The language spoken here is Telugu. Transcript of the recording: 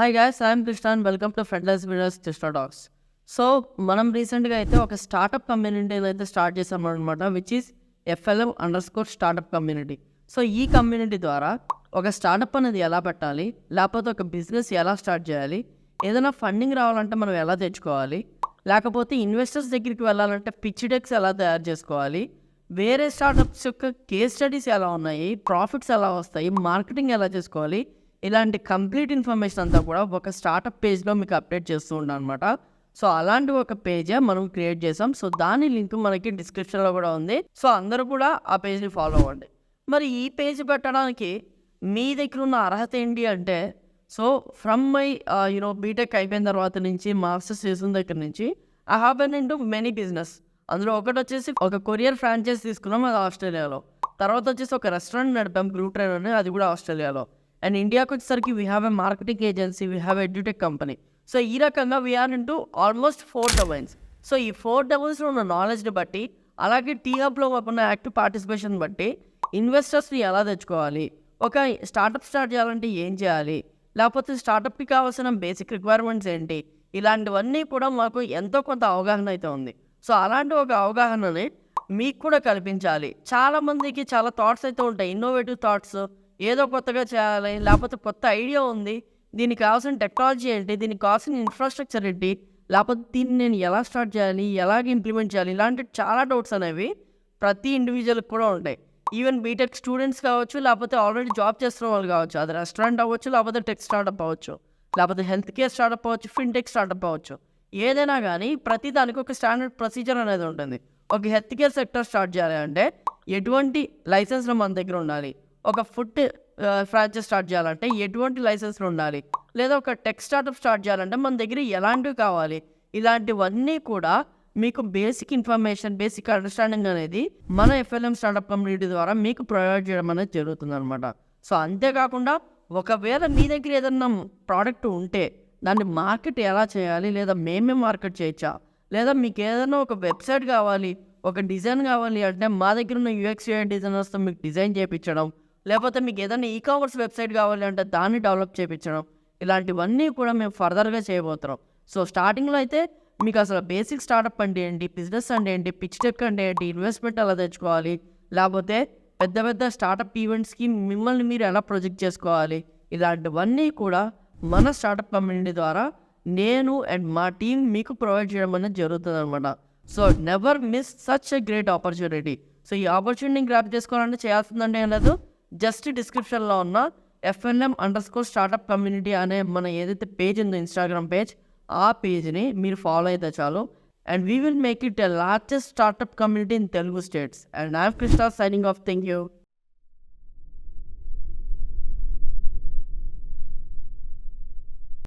Hi guys, I'm Krishna and welcome to ఫెడ్లెస్ వీడియోస్ కృష్ణ టాక్స్. సో మనం రీసెంట్గా అయితే ఒక స్టార్టప్ కమ్యూనిటీని అయితే స్టార్ట్ చేసాం అనమాట, which is FLM_ startup community. So ఈ కమ్యూనిటీ ద్వారా ఒక స్టార్టప్ అనేది ఎలా పెట్టాలి, లేకపోతే ఒక బిజినెస్ ఎలా స్టార్ట్ చేయాలి, ఏదైనా ఫండింగ్ రావాలంటే మనం ఎలా తెచ్చుకోవాలి, లేకపోతే ఇన్వెస్టర్స్ దగ్గరికి వెళ్ళాలంటే పిచ్ డెక్స్ ఎలా తయారు చేసుకోవాలి, వేరే స్టార్టప్స్ యొక్క కేస్ స్టడీస్ ఎలా ఉన్నాయి, ప్రాఫిట్స్ ఎలా వస్తాయి, మార్కెటింగ్ ఎలా చేసుకోవాలి, ఇలాంటి కంప్లీట్ ఇన్ఫర్మేషన్ అంతా కూడా ఒక స్టార్టప్ పేజ్లో మీకు అప్డేట్ చేస్తూ ఉంటాను అనమాట. సో అలాంటి ఒక పేజే మనం క్రియేట్ చేసాం. సో దాని లింక్ మనకి డిస్క్రిప్షన్లో కూడా ఉంది. సో అందరూ కూడా ఆ పేజ్ని ఫాలో అవ్వండి. మరి ఈ పేజ్ పెట్టడానికి మీ దగ్గర ఉన్న అర్హత ఏంటి అంటే, సో ఫ్రమ్ మై బీటెక్ అయిపోయిన తర్వాత నుంచి మాస్టర్స్ చేసిన దగ్గర నుంచి I have been into many business. అందులో ఒకటి వచ్చేసి ఒక కొరియర్ ఫ్రాంచైజ్ తీసుకున్నాం, అది ఆస్ట్రేలియాలో. తర్వాత వచ్చేసి ఒక రెస్టారెంట్ నడిపాం, గ్రూ ట్రైన్ అని, అది కూడా ఆస్ట్రేలియాలో. అండ్ ఇండియాకి వచ్చేసరికి we have a marketing agency, we have edutech company. So ఈ రకంగా we are into almost 4 domains. So ఈ 4 డొమైన్స్లో ఉన్న నాలెడ్జ్ని బట్టి, అలాగే టీ హబ్లో ఉన్న యాక్టివ్ పార్టిసిపేషన్ బట్టి ఇన్వెస్టర్స్ని ఎలా తెచ్చుకోవాలి, ఒక స్టార్టప్ స్టార్ట్ చేయాలంటే ఏం చేయాలి, లేకపోతే స్టార్టప్కి కావాల్సిన బేసిక్ రిక్వైర్మెంట్స్ ఏంటి, ఇలాంటివన్నీ కూడా మాకు ఎంతో కొంత అవగాహన అయితే ఉంది. సో అలాంటి ఒక అవగాహనని మీకు కూడా కల్పించాలి. చాలామందికి చాలా థాట్స్ అయితే ఉంటాయి, ఇన్నోవేటివ్ థాట్స్, ఏదో కొత్తగా చేయాలి, లేకపోతే కొత్త ఐడియా ఉంది, దీనికి కావాల్సిన టెక్నాలజీ ఏంటి, దీనికి కావాల్సిన ఇన్ఫ్రాస్ట్రక్చర్ ఏంటి, లేకపోతే దీన్ని నేను ఎలా స్టార్ట్ చేయాలి, ఎలాగ ఇంప్లిమెంట్ చేయాలి, ఇలాంటి చాలా డౌట్స్ అనేవి ప్రతి ఇండివిజువల్కి కూడా ఉంటాయి. ఈవెన్ బీటెక్ స్టూడెంట్స్ కావచ్చు, లేకపోతే ఆల్రెడీ జాబ్ చేస్తున్న వాళ్ళు కావచ్చు, అది రెస్టారెంట్ అవ్వచ్చు, లేకపోతే టెక్ స్టార్టప్ అవ్వచ్చు, లేకపోతే హెల్త్ కేర్ స్టార్టప్ అవ్వచ్చు, ఫిన్టెక్ స్టార్టప్ అవ్వచ్చు. ఏదైనా కానీ ప్రతి దానికి ఒక స్టాండర్డ్ ప్రొసీజర్ అనేది ఉంటుంది. ఒక హెల్త్ కేర్ సెక్టర్ స్టార్ట్ చేయాలి అంటే ఎటువంటి లైసెన్స్లు మన దగ్గర ఉండాలి, ఒక ఫుడ్ ఫ్రాంచైజ్ స్టార్ట్ చేయాలంటే ఎటువంటి లైసెన్స్లు ఉండాలి, లేదా ఒక టెక్ స్టార్టప్ స్టార్ట్ చేయాలంటే మన దగ్గర ఎలాంటివి కావాలి, ఇలాంటివన్నీ కూడా మీకు బేసిక్ ఇన్ఫర్మేషన్, బేసిక్ అండర్స్టాండింగ్ అనేది మన FLM స్టార్టప్ కమ్యూనిటీ ద్వారా మీకు ప్రొవైడ్ చేయడం అనేది జరుగుతుంది అనమాట. సో అంతేకాకుండా ఒకవేళ మీ దగ్గర ఏదన్నా ప్రోడక్ట్ ఉంటే దాన్ని మార్కెట్ ఎలా చేయాలి, లేదా మేమే మార్కెట్ చేయొచ్చా, లేదా మీకు ఏదైనా ఒక వెబ్సైట్ కావాలి, ఒక డిజైన్ కావాలి అంటే మా దగ్గర ఉన్న UX UI డిజైనర్స్తో మీకు డిజైన్ చేయించడం, లేకపోతే మీకు ఏదైనా ఈకామర్స్ వెబ్సైట్ కావాలి అంటే దాన్ని డెవలప్ చేయించడం, ఇలాంటివన్నీ కూడా మేము ఫర్దర్గా చేయబోతున్నాం. సో స్టార్టింగ్లో అయితే మీకు అసలు బేసిక్ స్టార్టప్ అంటే ఏంటి, బిజినెస్ అంటే ఏంటి, పిచ్ డెక్ అంటే ఏంటి, ఇన్వెస్ట్మెంట్ ఎలా తెచ్చుకోవాలి, లేకపోతే పెద్ద పెద్ద స్టార్టప్ ఈవెంట్స్కి మిమ్మల్ని మీరు ఎలా ప్రొజెక్ట్ చేసుకోవాలి, ఇలాంటివన్నీ కూడా మన స్టార్టప్ కమ్యూనిటీ ద్వారా నేను అండ్ మా టీం మీకు ప్రొవైడ్ చేయడం అనేది జరుగుతుంది అనమాట. So never miss such a great opportunity. So ఈ ఆపర్చునిటీని గ్రాప్ చేసుకోవాలంటే చేయాల్సిందంటే ఏం లేదు, జస్ట్ డిస్క్రిప్షన్లో ఉన్న FLM_ స్టార్టప్ కమ్యూనిటీ అనే మన ఏదైతే పేజ్ ఉందో, ఇన్స్టాగ్రామ్ పేజ్, ఆ పేజ్ని మీరు ఫాలో అయితే చాలు. And we will make it a largest startup community in Telugu states. And I'm Krishna signing off. Thank you.